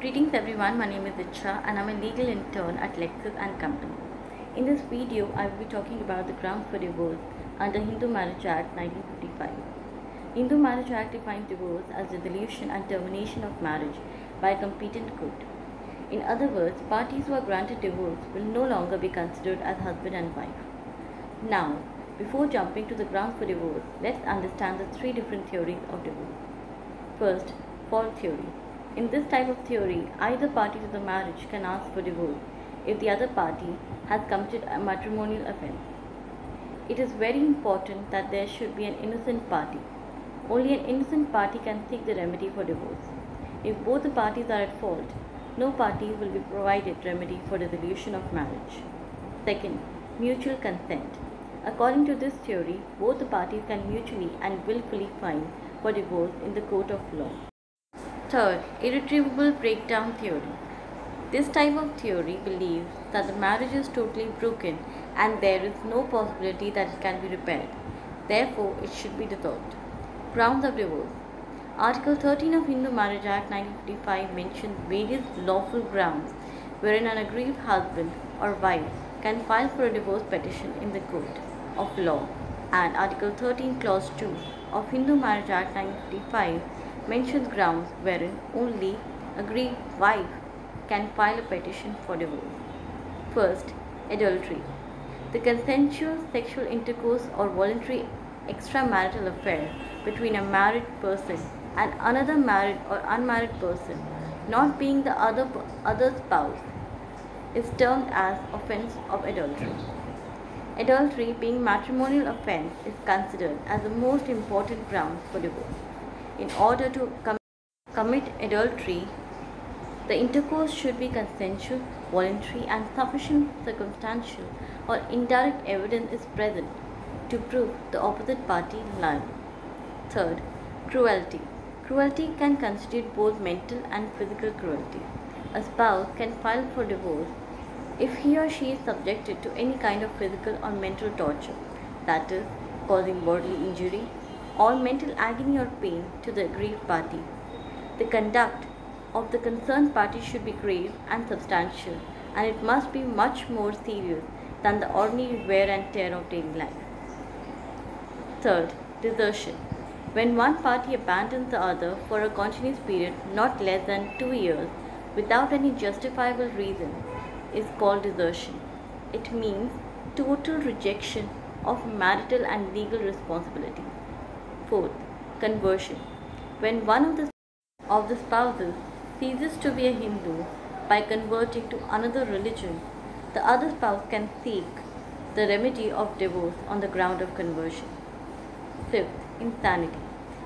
Greetings everyone, my name is Icha and I'm a legal intern at Lexis and Company. In this video, I will be talking about the grounds for divorce under Hindu Marriage Act 1955. Hindu Marriage Act defines divorce as the dissolution and termination of marriage by a competent court. In other words, parties who are granted divorce will no longer be considered as husband and wife. Now, before jumping to the grounds for divorce, let's understand the three different theories of divorce. First, fault theory. In this type of theory, either party to the marriage can ask for divorce if the other party has committed a matrimonial offense. It is very important that there should be an innocent party. Only an innocent party can seek the remedy for divorce. If both the parties are at fault, no party will be provided remedy for the dissolution of marriage. Second, mutual consent. According to this theory, both the parties can mutually and willfully file for divorce in the court of law. Third, irretrievable breakdown theory. This type of theory believes that the marriage is totally broken and there is no possibility that it can be repaired. Therefore, it should be dissolved. Grounds of divorce. Article 13 of Hindu Marriage Act 1955 mentions various lawful grounds wherein an aggrieved husband or wife can file for a divorce petition in the court of law, and Article 13 Clause 2 of Hindu Marriage Act 1955 mentions grounds wherein only aggrieved wife can file a petition for divorce. First, adultery. The consensual sexual intercourse or voluntary extramarital affair between a married person and another married or unmarried person, not being the other spouse, is termed as offense of adultery. Adultery, being matrimonial offense, is considered as the most important ground for divorce. In order to commit adultery, the intercourse should be consensual, voluntary, and sufficient circumstantial or indirect evidence is present to prove the opposite party liable. Third, cruelty. Cruelty can constitute both mental and physical cruelty. A spouse can file for divorce if he or she is subjected to any kind of physical or mental torture, that is, causing bodily injury or mental agony or pain to the aggrieved party. The conduct of the concerned party should be grave and substantial, and it must be much more serious than the ordinary wear and tear of daily life. Third, desertion. When one party abandons the other for a continuous period not less than 2 years without any justifiable reason is called desertion. It means total rejection of marital and legal responsibilities. Fourth, conversion. When one of the spouses ceases to be a Hindu by converting to another religion, the other spouse can seek the remedy of divorce on the ground of conversion. Fifth, insanity.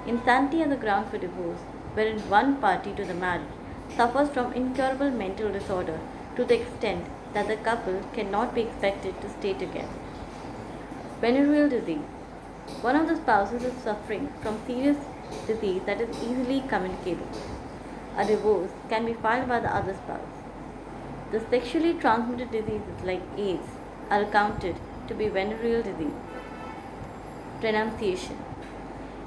Insanity as a ground for divorce, wherein one party to the marriage suffers from incurable mental disorder to the extent that the couple cannot be expected to stay together. Venereal disease. One of the spouses is suffering from serious disease that is easily communicable. A divorce can be filed by the other spouse. The sexually transmitted diseases like AIDS are accounted to be venereal disease. Renunciation.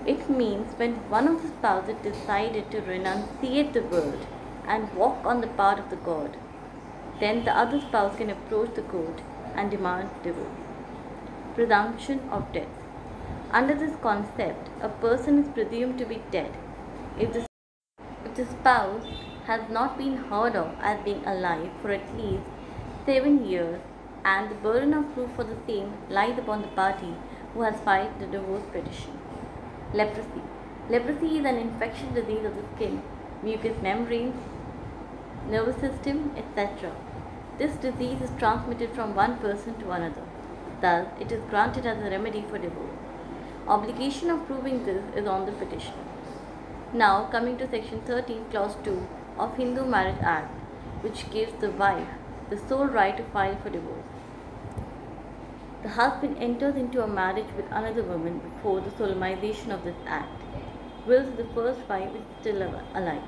It means when one of the spouses decided to renunciate the world and walk on the path of the God, then the other spouse can approach the court and demand divorce. Presumption of death. Under this concept, a person is presumed to be dead if the spouse has not been heard of as being alive for at least 7 years, and the burden of proof for the same lies upon the party who has filed the divorce petition. Leprosy. Leprosy is an infectious disease of the skin, mucous membranes, nervous system, etc. This disease is transmitted from one person to another. Thus, it is granted as a remedy for divorce. Obligation of proving this is on the petitioner. Now, coming to section 13 clause 2 of Hindu Marriage Act, which gives the wife the sole right to file for divorce. The husband enters into a marriage with another woman before the solemnization of this act, whilst the first wife is still alive.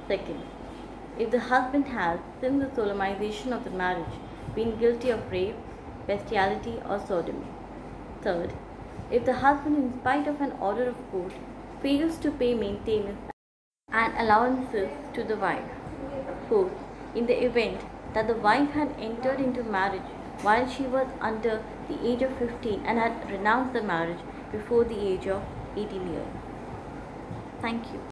Second, if the husband has, since the solemnization of the marriage, been guilty of rape, bestiality, or sodomy. Third, if the husband, in spite of an order of court, fails to pay maintenance and allowances to the wife. Fourth, in the event that the wife had entered into marriage while she was under the age of 15 and had renounced the marriage before the age of 18 years. Thank you.